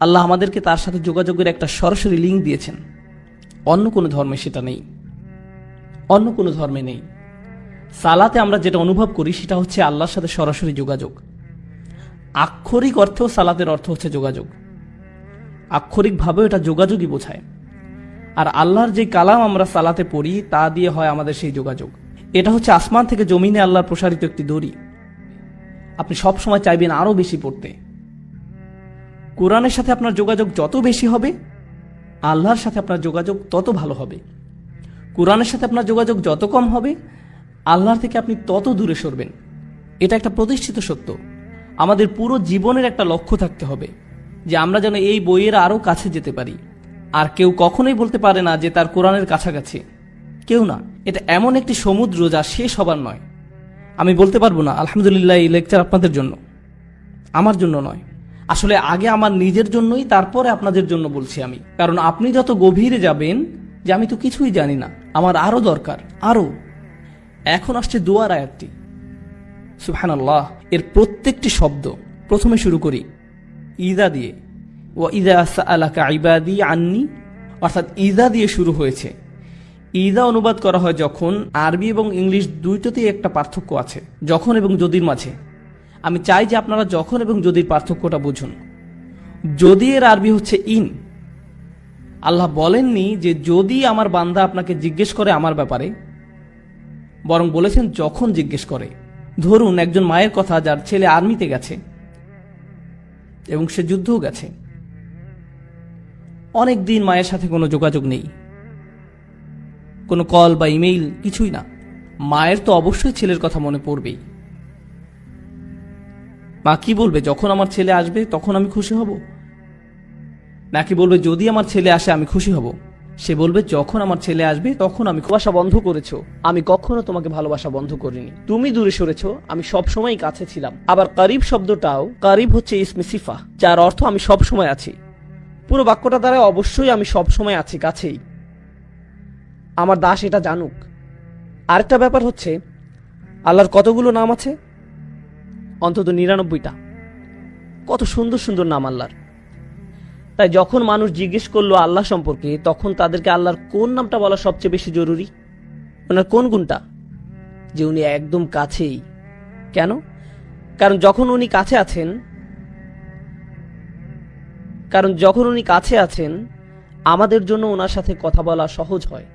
আল্লাহ আমাদেরকে তার সাথে যোগাযোগের একটা সরাসরি লিঙ্ক দিয়েছেন। অন্য কোনো ধর্মে সেটা নেই, অন্য কোনো ধর্মে নেই। সালাতে আমরা যেটা অনুভব করি সেটা হচ্ছে আল্লাহর সাথে সরাসরি যোগাযোগ। আক্ষরিক অর্থেও সালাতের অর্থ হচ্ছে যোগাযোগ, আক্ষরিকভাবেও এটা যোগাযোগই বোঝায়। আর আল্লাহর যে কালাম আমরা সালাতে পড়ি তা দিয়ে হয় আমাদের সেই যোগাযোগ। এটা হচ্ছে আসমান থেকে জমিনে আল্লাহর প্রসারিত একটি দড়ি। আপনি সব সময় চাইবেন আরো বেশি পড়তে। কোরআনের সাথে আপনার যোগাযোগ যত বেশি হবে, আল্লাহর সাথে আপনার যোগাযোগ তত ভালো হবে। কোরআনের সাথে আপনার যোগাযোগ যত কম হবে, আল্লাহর থেকে আপনি তত দূরে সরবেন। এটা একটা প্রতিষ্ঠিত সত্য। আমাদের পুরো জীবনের একটা লক্ষ্য থাকতে হবে যে আমরা যেন এই বইয়ের আরো কাছে যেতে পারি। আর কেউ কখনোই বলতে পারে না যে তার কোরআনের কাছাকাছি, কেউ না। এটা এমন একটি সমুদ্র যা শেষ হবার নয়। আমি বলতে পারবো না আলহামদুলিল্লাহ এই লেকচার আপনাদের জন্য, আমার জন্য নয়। আসলে আগে আমার নিজের জন্যই, তারপরে আপনাদের জন্য বলছি আমি। কারণ আপনি যত গভীরে যাবেন যে আমি তো কিছুই জানি না, আমার আরো দরকার, আরো। এখন আসছে দোয়ার আয়াতটি, সুবহানাল্লাহ। এর প্রত্যেকটি শব্দ, প্রথমে শুরু করি ইদা দিয়ে, ওয়া ইদা সাআলাকা ইবাদি আন্নি, অর্থাৎ ইদা দিয়ে শুরু হয়েছে। ইদা অনুবাদ করা হয় যখন। আরবি এবং ইংলিশ দুইটাতেই একটা পার্থক্য আছে, যখন এবং যদির মাঝে। আমি চাই যে আপনারা যখন এবং যদির পার্থক্যটা বুঝুন। যদি এর আরবি হচ্ছে ইন। আল্লাহ বলেননি যে যদি আমার বান্দা আপনাকে জিজ্ঞেস করে আমার ব্যাপারে, বরং বলেছেন যখন জিজ্ঞেস করে। ধরুন একজন মায়ের কথা যার ছেলে আর্মিতে গেছে এবং সে যুদ্ধও গেছে, অনেক দিন মায়ের সাথে কোনো যোগাযোগ নেই, কোনো কল বা ইমেইল কিছুই না। মায়ের তো অবশ্যই ছেলের কথা মনে পড়বেই। মা কি বলবে, যখন আমার ছেলে আসবে তখন আমি খুশি হব? নাকি বলবে যদি আমার ছেলে আসে আমি খুশি হব? সে বলবে যখন আমার ছেলে আসবে তখন আমি ভালোবাসা বন্ধ করেছো, আমি কখনো তোমাকে ভালোবাসা বন্ধ করিনি। তুমি দূরে সরেছো, আমি সব সময় কাছে ছিলাম। আবার কারিব শব্দটাও, কারিব হচ্ছে ইসমে সিফা, যার অর্থ আমি সব সময় আছি। পুরো বাক্যটা দ্বারা অবশ্যই আমি সব সময় আছি, কাছেই। আমার দাস এটা জানুক। আরেকটা ব্যাপার হচ্ছে আল্লাহর কতগুলো নাম আছে? অন্তত 99টা। কত সুন্দর সুন্দর নাম আল্লাহর। তাই যখন মানুষ জিজ্ঞেস করলো আল্লাহ সম্পর্কে, তখন তাদেরকে আল্লাহর কোন নামটা বলা সবচেয়ে বেশি জরুরি? ওনার কোন গুণটা? যে উনি একদম কাছেই। কেন? কারণ যখন উনি কাছে আছেন, আমাদের জন্য ওনার সাথে কথা বলা সহজ হয়।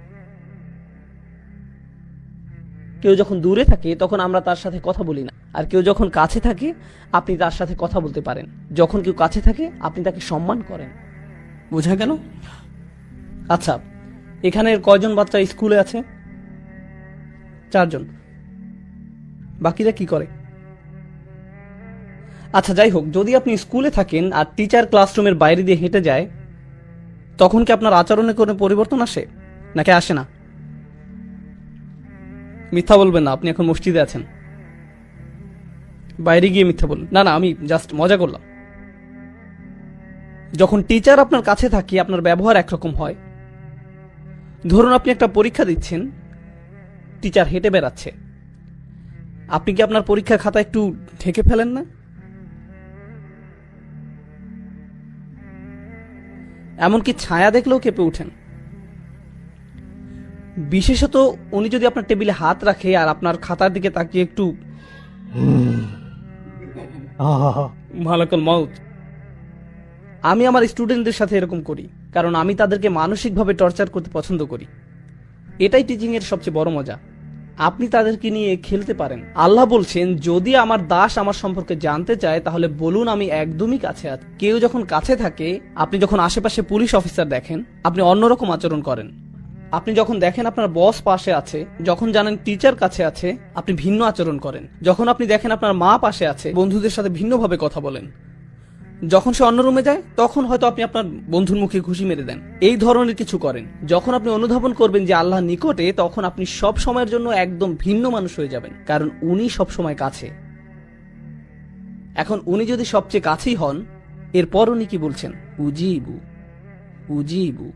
কেউ যখন দূরে থাকে তখন আমরা তার সাথে কথা বলি না, আর কেউ যখন কাছে থাকে আপনি তার সাথে কথা বলতে পারেন। যখন কেউ কাছে থাকে আপনি তাকে সম্মান করেন। বোঝা গেল? আচ্ছা, এখানের কয়জন বাচ্চা স্কুলে আছে? 4 জন। বাকিরা কি করে? আচ্ছা যাই হোক, যদি আপনি স্কুলে থাকেন আর টিচার ক্লাসরুমের বাইরে দিয়ে হেঁটে যায়, তখন কি আপনার আচরণে কোনো পরিবর্তন আসে নাকি আসে না? মিথ্যা বলবেন না, আপনি এখন মসজিদে আছেন। বাইরে গিয়ে মিথ্যা বলুন। না না, আমি জাস্ট মজা করলাম। যখন টিচার আপনার কাছে থাকে আপনার ব্যবহার একরকম হয়। ধরুন আপনি একটা পরীক্ষা দিচ্ছেন, টিচার হেঁটে বেড়াচ্ছে, আপনি কি আপনার পরীক্ষার খাতা একটু ঢেকে ফেলেন না? এমনকি ছায়া দেখলেও কেঁপে উঠেন। বিশেষত উনি যদি আপনার টেবিলে হাত রাখে আর আপনার খাতার দিকে তাকিয়ে একটু মালাকুল মাউত। আমি আমার স্টুডেন্টদের সাথে এরকম করি, কারণ আমি তাদেরকে মানসিকভাবে টর্চার করতে পছন্দ করি। এটাই টিচিং এর সবচেয়ে বড় মজা। আপনি তাদেরকে নিয়ে খেলতে পারেন। আল্লাহ বলছেন যদি আমার দাস আমার সম্পর্কে জানতে চায় তাহলে বলুন আমি একদমই কাছে আছি। কেউ যখন কাছে থাকে, আপনি যখন আশেপাশে পুলিশ অফিসার দেখেন আপনি অন্যরকম আচরণ করেন। আপনি যখন দেখেন আপনার বস পাশে আছে, যখন জানেন টিচার কাছে আছে, আপনি ভিন্ন আচরণ করেন। যখন আপনি দেখেন আপনার মা পাশে আছে, বন্ধুদের সাথে ভিন্নভাবে কথা বলেন। যখন সে অন্য রুমে যায় তখন হয়তো আপনি আপনার বন্ধুর মুখে ঘুষি মেরে দেন। এই ধরনের কিছু করেন। যখন আপনি অনুধাবন করবেন যে আল্লাহ নিকটে, তখন আপনি সব সময়ের জন্য একদম ভিন্ন মানুষ হয়ে যাবেন, কারণ উনি সব সময় কাছে। এখন উনি যদি সবচেয়ে কাছেই হন, এরপর উনি কি বলছেন? উজিবু। উজিবু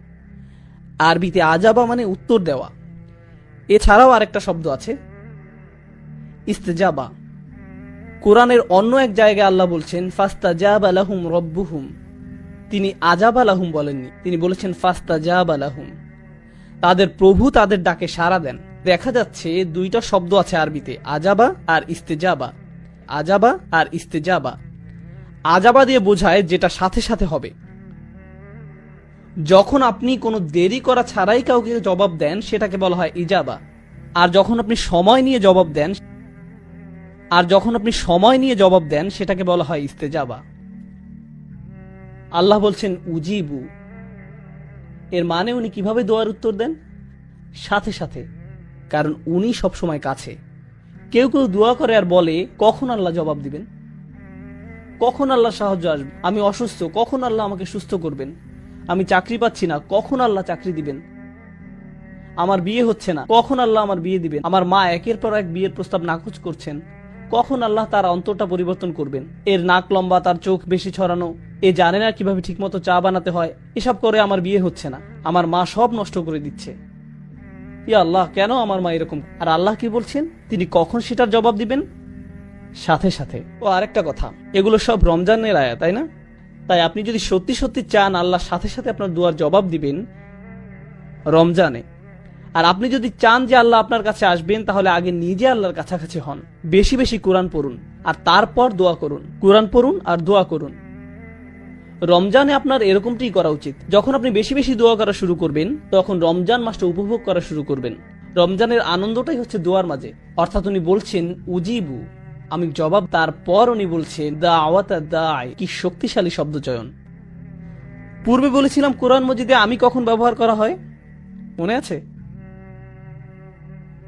আরবিতে আজাবা মানে উত্তর দেওয়া। এছাড়াও আরেকটা শব্দ আছে ইস্তেজাবা। কোরআনের অন্য এক জায়গায় আল্লাহ বলছেন ফাস্তাজাবা লাহুম রব্বুহুম, তিনি আজাব আলাহুম বলেননি, তিনি বলেছেন ফাস্তাজাব আলাহুম। তাদের প্রভু তাদের ডাকে সাড়া দেন। দেখা যাচ্ছে দুইটা শব্দ আছে আরবিতে, আজাবা আর ইস্তেজাবা। আজাবা আর ইস্তেজাবা। আজাবা দিয়ে বোঝায় যেটা সাথে সাথে হবে। যখন আপনি কোনো দেরি করা ছাড়াই কাউকে জবাব দেন সেটাকে বলা হয় ইজাবা। আর যখন আপনি সময় নিয়ে জবাব দেন সেটাকে বলা হয় ইস্তেজাবা। আল্লাহ বলছেন উজিবু, এর মানে উনি কিভাবে দোয়ার উত্তর দেন? সাথে সাথে, কারণ উনি সবসময় কাছে। কেউ কেউ দোয়া করে আর বলে কখন আল্লাহ জবাব দিবেন, কখন আল্লাহ সাহায্য আসবে, আমি অসুস্থ, কখন আল্লাহ আমাকে সুস্থ করবেন, আমি চাকরি পাচ্ছি না, কখন আল্লাহ চাকরি দিবেন, আমার বিয়ে হচ্ছে না, কখন আল্লাহ আমার বিয়ে দিবেন, আমার মা একের পর এক বিয়ের প্রস্তাব নাকচ করছেন, কখন আল্লাহ তার অন্তরটা পরিবর্তন করবেন, এর নাক লম্বা, তার চোখ বেশি ছড়ানো, এ জানে না কিভাবে ঠিকমতো চা বানাতে হয়, এসব করে আমার বিয়ে হচ্ছে না, আমার মা সব নষ্ট করে দিচ্ছে, ইয়া আল্লাহ কেন আমার মা এরকম। আর আল্লাহ কি বলছেন? তিনি কখন সেটার জবাব দিবেন? সাথে সাথে। ও আরেকটা কথা, এগুলো সব রমজানের আয়াত, তাই না? তাই আপনি যদি সত্যি সত্যি চান আল্লাহ সাথে সাথে আপনার দোয়ার জবাব দিবেন রমজানে, আর আপনি যদি চান যে আল্লাহ আপনার কাছে আসবেন, তাহলে আগে নিজে আল্লাহর কাছাকাছি হন, বেশি বেশি কোরআন পড়ুন আর তারপর দোয়া করুন। কোরআন পড়ুন আর দোয়া করুন। রমজানে আপনার এরকমটাই করা উচিত। যখন আপনি বেশি বেশি দোয়া করা শুরু করবেন, তখন রমজান মাসটা উপভোগ করা শুরু করবেন। রমজানের আনন্দটাই হচ্ছে দোয়ার মাঝে। অর্থাৎ উনি বলছেন উজিবু, আমি জবাব, তারপর উনি বলছেন দাওয়াতা দাই। কি শক্তিশালী শব্দ চয়ন। পূর্বে বলেছিলাম কোরআন মজিদে আমি কখন ব্যবহার করা হয়, মনে আছে?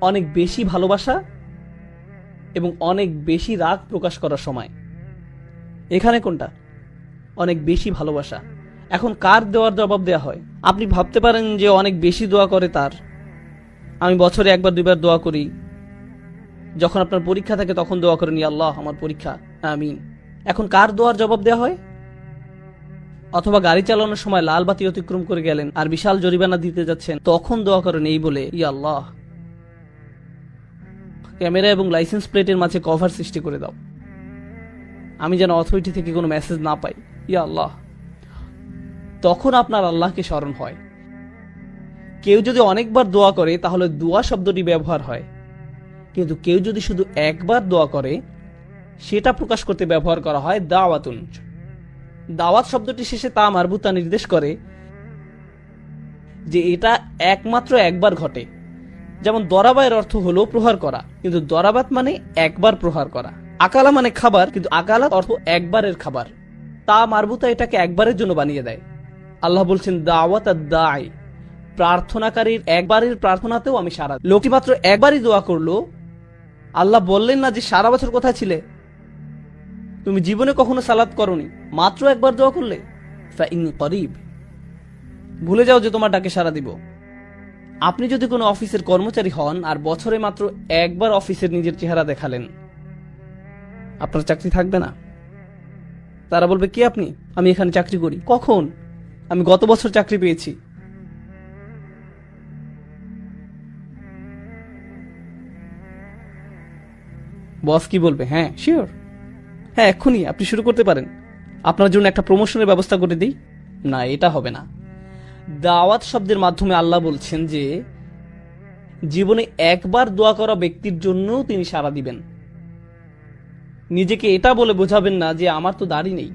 অনেক বেশি ভালোবাসা এবং অনেক বেশি রাগ প্রকাশ করার সময়। এখানে কোনটা? অনেক বেশি ভালোবাসা। এখন কার দেওয়ার জবাব দেয়া হয়? আপনি ভাবতে পারেন যে অনেক বেশি দোয়া করে তার। আমি বছরে একবার দুইবার দোয়া করি। যখন আপনার পরীক্ষা থাকে তখন দোয়া করেন ইয়া আল্লাহ আমার পরীক্ষা, আমিন। এখন কার দোয়ার জবাব দেয়া হয়? অথবা গাড়ি চালানোর সময় লাল বাতি অতিক্রম করে গেলেন আর বিশাল জরিমানা দিতে যাচ্ছেন, তখন দোয়া করেন এই বলে ইয়া আল্লাহ ক্যামেরা এবং লাইসেন্স প্লেটের মাঝে কভার সৃষ্টি করে দাও, আমি যেন অথরিটি থেকে কোনো মেসেজ না পাই, ইয়া আল্লাহ। তখন আপনার আল্লাহকে স্মরণ হয়। কেউ যদি অনেকবার দোয়া করে তাহলে দোয়া শব্দটি ব্যবহার হয়, কিন্তু কেউ যদি শুধু একবার দোয়া করে সেটা প্রকাশ করতে ব্যবহার করা হয় দাওয়াতুন। দাওয়াত শব্দটি শেষে তা মারবুতা নির্দেশ করে যে এটা একমাত্র একবার ঘটে। যেমন দরাবায়ের অর্থ হলো প্রহার করা, কিন্তু দরাবাত মানে একবার প্রহার করা। আকালা মানে খাবার, কিন্তু আকালা অর্থ একবারের খাবার। তা মারবুতা এটাকে একবারের জন্য বানিয়ে দেয়। আল্লাহ বলছেন দাওয়াত দাই, প্রার্থনাকারীর একবারের প্রার্থনাতেও আমি সাড়া। লোকটি মাত্র একবারই দোয়া করলো, আল্লাহ বললেন না যে সারা বছর কোথায় ছিলে, তুমি জীবনে কখনো সালাত করনি, মাত্র একবার দোয়া করলে ফাইন্নী করিব, ভুলে যাও যে তোমার ডাকে সাড়া দিব। আপনি যদি কোনো অফিসের কর্মচারী হন আর বছরে মাত্র একবার অফিসের নিজের চেহারা দেখালেন, আপনার চাকরি থাকবে না। তারা বলবে কি আপনি? আমি এখানে চাকরি করি। কখন? আমি গত বছর চাকরি পেয়েছি। বস কি বলবে? হ্যাঁ শিওর, হ্যাঁ এক্ষুনি আপনি শুরু করতে পারেন, আপনার জন্য একটা প্রমোশনের ব্যবস্থা করে দিই। না, এটা হবে না। দাওয়াত শব্দের মাধ্যমে আল্লাহ বলছেন যে জীবনে একবার দোয়া করা ব্যক্তির জন্য তিনি সাড়া দিবেন। নিজেকে এটা বলে বোঝাবেন না যে আমার তো দাড়ি নেই,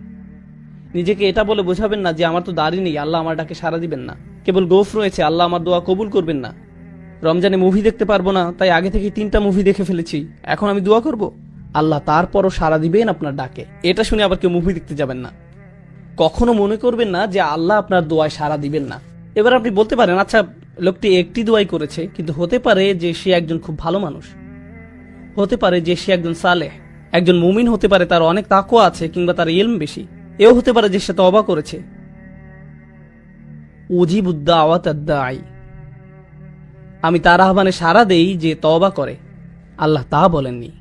নিজেকে এটা বলে বোঝাবেন না যে আমার তো দাড়ি নেই, আল্লাহ আমার ডাকে সাড়া দিবেন না। কেবল গোফ রয়েছে, আল্লাহ আমার দোয়া কবুল করবেন না। রমজানে মুভি দেখতে পারবো না, তাই আগে থেকে 3টা মুভি দেখে ফেলেছি, এখন আমি দোয়া করব, আল্লাহ তারপরও সাড়া দিবেন আপনার ডাকে। এটা শুনে আবার কেউ মুভি দেখতে যাবেন না। কখনো মনে করবেন না যে আল্লাহ আপনার দোয়ায় সাড়া দিবেন না। এবার আপনি বলতে পারেন আচ্ছা লোকটি একটি দোয়াই করেছে, কিন্তু হতে পারে যে সে একজন খুব ভালো মানুষ, হতে পারে যে সে একজন সালেহ, একজন মুমিন হতে পারে, তার অনেক তাকওয়া আছে, কিংবা তার ইলম বেশি। এও হতে পারে যে সে তওবা করেছে। উজিবুদ দাওয়াত দাই, আমি তার আহ্বানে সাড়া দেই যে তওবা করে। আল্লাহ তা বলেননি,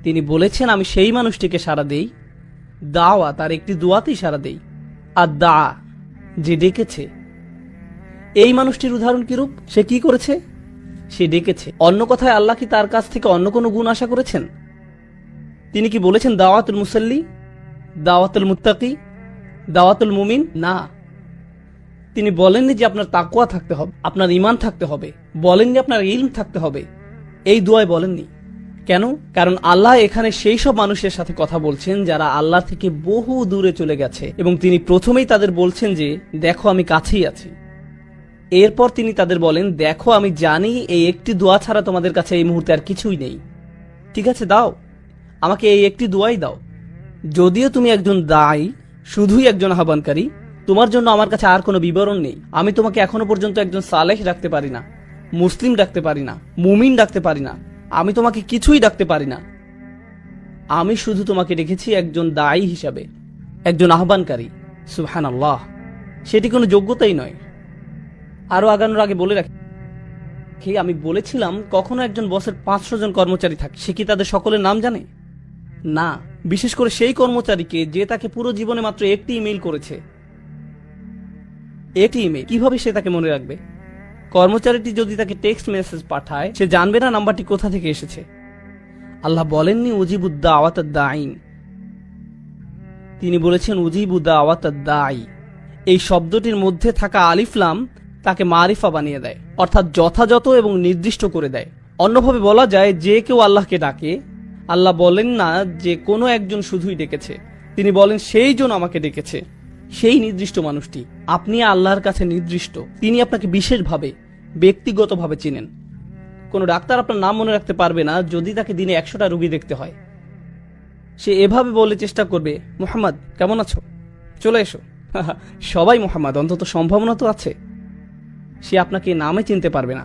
তিনি বলেছেন আমি সেই মানুষটিকে সাড়া দেই, দাওয়া তার একটি দোয়াতেই সাড়া দেই। আর দা যে ডেকেছে, এই মানুষটির উদাহরণ কিরূপ? সে কি করেছে? সে ডেকেছে। অন্য কথায় আল্লাহ কি তার কাছ থেকে অন্য কোনো গুণ আশা করেছেন? তিনি কি বলেছেন দাওয়াতুল মুসাল্লি, দাওয়াতুল মুত্তাকি, দাওয়াতুল মুমিন না। তিনি বলেননি যে আপনার তাকওয়া থাকতে হবে, আপনার ঈমান থাকতে হবে, বলেননি আপনার ইলম থাকতে হবে, এই দোয়ায় বলেননি। কেন? কারণ আল্লাহ এখানে সেই সব মানুষের সাথে কথা বলছেন যারা আল্লাহ থেকে বহু দূরে চলে গেছে, এবং তিনি প্রথমেই তাদের বলছেন যে দেখো আমি কাছেই আছি। এরপর তিনি তাদের বলেন দেখো আমি জানি এই একটি দোয়া ছাড়া তোমাদের কাছে এই মুহূর্তে আর কিছুই নেই, ঠিক আছে দাও আমাকে এই একটি দোয়াই দাও। যদিও তুমি একজন দায়ী, শুধুই একজন আহ্বানকারী, তোমার জন্য আমার কাছে আর কোনো বিবরণ নেই। আমি তোমাকে এখনো পর্যন্ত একজন সালেহ ডাকতে পারি না, মুসলিম ডাকতে পারি না, মুমিন ডাকতে পারি না, আমি তোমাকে কিছুই ডাকতে পারি না। আমি শুধু তোমাকে ডেকেছি একজন দায়ী হিসাবে, একজন আহ্বানকারী। সুবহানাল্লাহ, সেটি কোনো যোগ্যতাই নয়। আরো আগানোর আগে বলে রাখি, আমি বলেছিলাম কখনো একজন বসের 500 জন কর্মচারী থাকে, সে কি তাদের সকলের নাম জানে? না, বিশেষ করে সেই কর্মচারীকে যে তাকে পুরো জীবনে মাত্র একটি ইমেইল করেছে। একটি ইমেইল কিভাবে সে তাকে মনে রাখবে? কর্মচারীটি যদি তাকে টেক্সট মেসেজ পাঠায়, সে জানবে না নাম্বারটি কোথা থেকে এসেছে। আল্লাহ বলেননি উজিবুদ্দা আওয়াতাদ্দাইন, তিনি বলেছেন উজিবুদ্দা আওয়াতাদ্দাই। এই শব্দটির মধ্যে থাকা আলিফ লাম তাকে মারিফা বানিয়ে দেয়, অর্থাৎ যথাযথ এবং নির্দিষ্ট করে দেয়। অন্যভাবে বলা যায়, যে কেউ আল্লাহকে ডাকে, আল্লাহ বলেন না যে কোনো একজন শুধুই ডেকেছে, তিনি বলেন সেই জন আমাকে ডেকেছে, সেই নির্দিষ্ট মানুষটি। আপনি আল্লাহর কাছে নির্দিষ্ট, তিনি আপনাকে বিশেষভাবে ব্যক্তিগতভাবে চিনেন। কোনো ডাক্তার আপনার নাম মনে রাখতে পারবে না যদি তাকে দিনে 100টা রোগী দেখতে হয়। সে এভাবে বলে চেষ্টা করবে, মুহাম্মদ কেমন আছো, চলে এসো। সবাই মুহাম্মদ, অন্তত সম্ভাবনা তো আছে। সে আপনাকে নামে চিনতে পারবে না।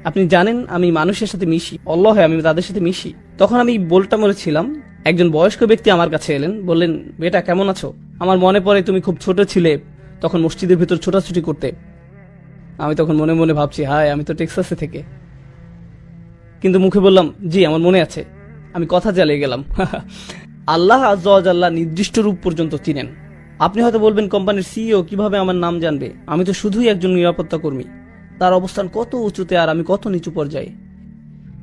আপনি জানেন আমি মানুষের সাথে মিশি, আল্লাহ আমি তাদের সাথে মিশি। তখন আমি বলটা মরেছিলাম, একজন বয়স্ক ব্যক্তি আমার কাছে এলেন, বললেন বেটা কেমন আছো, আমার মনে পড়ে তুমি খুব ছোট ছিলে, তখন মসজিদের ভিতর ছোটাছুটি করতে। আমি তখন মনে মনে ভাবছি, হায় আমি তো টেক্সাসে থেকে, কিন্তু মুখে বললাম জি আমার মনে আছে। আমি কথা চালিয়ে গেলাম। আল্লাহ আজ্জা ওয়া জাল্লা নির্দিষ্ট রূপ পর্যন্ত চিনেন। আপনি হয়তো বলবেন কোম্পানির সিইও কিভাবে আমার নাম জানবে? আমি তো শুধুই একজন নিরাপত্তা কর্মী, তার অবস্থান কত উঁচুতে আর আমি কত নিচু পর্যায়ে।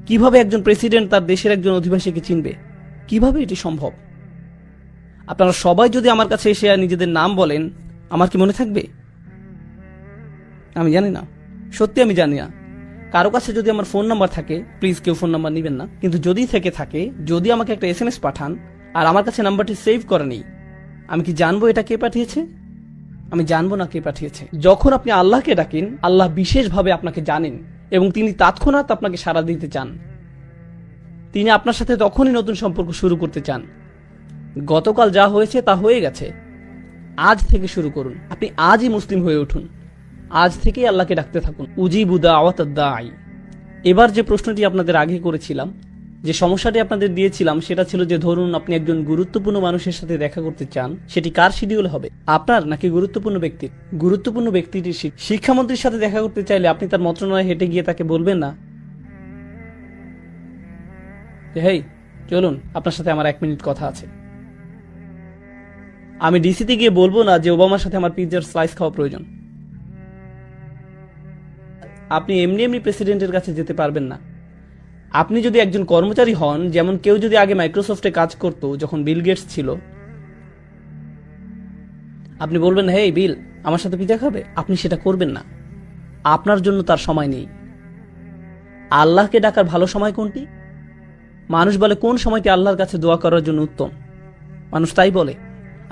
কিভাবে একজন প্রেসিডেন্ট তার দেশের একজন অধিবাসীকে চিনবে? কিভাবে এটি সম্ভব? আপনারা সবাই যদি আমার কাছে এসে নিজেদের নাম বলেন, আমার কি মনে থাকবে? আমি জানি না, সত্যি আমি জানি না। কারো কাছে যদি আমার ফোন নাম্বার থাকে, প্লিজ কেউ ফোন নাম্বার নিবেন না, কিন্তু যদি থেকে থাকে, যদি আমাকে একটা SMS পাঠান আর আমার কাছে নাম্বারটি সেভ করা নেই, আমি কি জানবো এটা কে পাঠিয়েছে? আমি জানবো না কে পাঠিয়েছে। যখন আপনি আল্লাহকে ডাকেন, আল্লাহ বিশেষভাবে আপনাকে জানেন এবং তিনি তৎক্ষণাৎ আপনাকে সাড়া দিতে চান। তিনি আপনার সাথে তখনই নতুন সম্পর্ক শুরু করতে চান। গতকাল যা হয়েছে তা হয়ে গেছে, আজ থেকে শুরু করুন। আপনি আজই মুসলিম হয়ে উঠুন, আজ থেকেই আল্লাহকে ডাকতে থাকুন। উজিবু দাওয়াতাদ-দাঈ। এবার যে প্রশ্নটি আপনাদের আগে করেছিলাম, যে সমস্যাটি আপনাদের দিয়েছিলাম, সেটা ছিল যে ধরুন আপনি একজন গুরুত্বপূর্ণ মানুষের সাথে দেখা করতে চান, সেটি কার শিডিউল হবে, আপনার নাকি গুরুত্বপূর্ণ ব্যক্তির? গুরুত্বপূর্ণ ব্যক্তিটির শিক্ষামন্ত্রীর সাথে দেখা করতে চাইলে আপনি তার মন্ত্রণালয়ে হেঁটে গিয়ে তাকে বলবেন না যে হেই চলুন আপনার সাথে আমার 1 মিনিট কথা আছে। আমি ডিসিতে গিয়ে বলবো না যে ওবামার সাথে আমার পিৎজার স্লাইস খাওয়া প্রয়োজন। আপনি এমনি এমনি প্রেসিডেন্টের কাছে যেতে পারবেন না। আপনি যদি একজন কর্মচারী হন, যেমন কেউ যদি আগে মাইক্রোসফটে কাজ করত যখন বিল গেটস ছিল, আপনি বলবেন হেই বিল আমার সাথে পিৎজা খাবে? আপনি সেটা করবেন না, আপনার জন্য তার সময় নেই। আল্লাহকে ডাকার ভালো সময় কোনটি? মানুষ বলে কোন সময়টি আল্লাহর কাছে দোয়া করার জন্য উত্তম, মানুষ তাই বলে।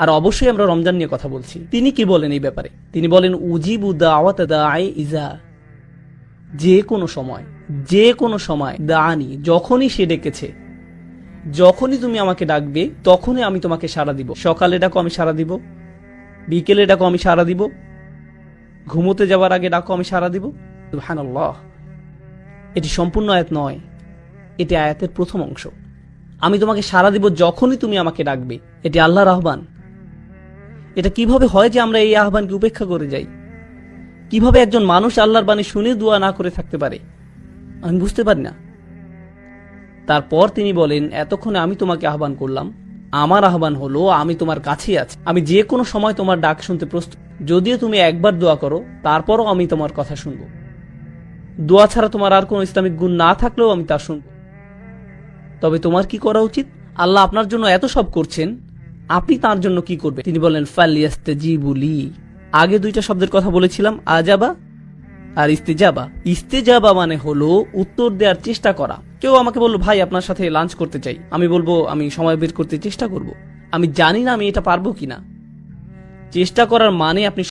আর অবশ্যই আমরা রমজান নিয়ে কথা বলছি। তিনি কি বলেন এই ব্যাপারে? তিনি বলেন উজিবু দাওয়াতাদ-দাঈ ইজা, যে কোনো সময়, যে কোনো সময়, দাআনি যখনই সে ডেকেছে, যখনই তুমি আমাকে ডাকবে তখনই আমি তোমাকে সাড়া দিব। সকালে ডাকো আমি সাড়া দিব, বিকেলে ডাকো আমি সাড়া দিব, ঘুমোতে যাওয়ার আগে ডাকো আমি সাড়া দিব। সুবহানাল্লাহ, এটি সম্পূর্ণ আয়াত নয়, এটি আয়াতের প্রথম অংশ। আমি তোমাকে সাড়া দিব যখনই তুমি আমাকে ডাকবে, এটি আল্লাহর আহ্বান। এটা কিভাবে হয় যে আমরা এই আহ্বানকে উপেক্ষা করে যাই? কিভাবে একজন মানুষ আল্লাহর বাণী শুনে দোয়া না করে থাকতে পারে? আমি বুঝতে পারি না। তারপর তিনি বলেন এতক্ষণে আমি তোমাকে আহ্বান করলাম, আমার আহ্বান হলো আমি তোমার কাছেই আছি, আমি যে কোনো সময় তোমার ডাক শুনতে প্রস্তুত। যদিও তুমি একবার দোয়া করো, তারপরও আমি তোমার কথা শুনবো। দোয়া ছাড়া তোমার আর কোনো ইসলামিক গুণ না থাকলেও আমি তা শুনবো। তবে তোমার কি করা উচিত? আল্লাহ আপনার জন্য এত সব করছেন, আপনি তার জন্য কি করবেন? তিনি বলেন ফালিয়াস্তাজিবু লি। আগে দুইটা শব্দের কথা বলেছিলাম, আজাবা আর ইস্তেজাবা। ইস্তেজাবা মানে হলো উত্তর দেওয়ার চেষ্টা করা। কেউ আমাকে বললো, ভাই আপনার সাথে লাঞ্চ করতে চাই, আমি বলবো আমি সময় বের করতে চেষ্টা করব। আমি জানি না আমি এটা পারবো কিনা। চেষ্টা করার মানে আপনি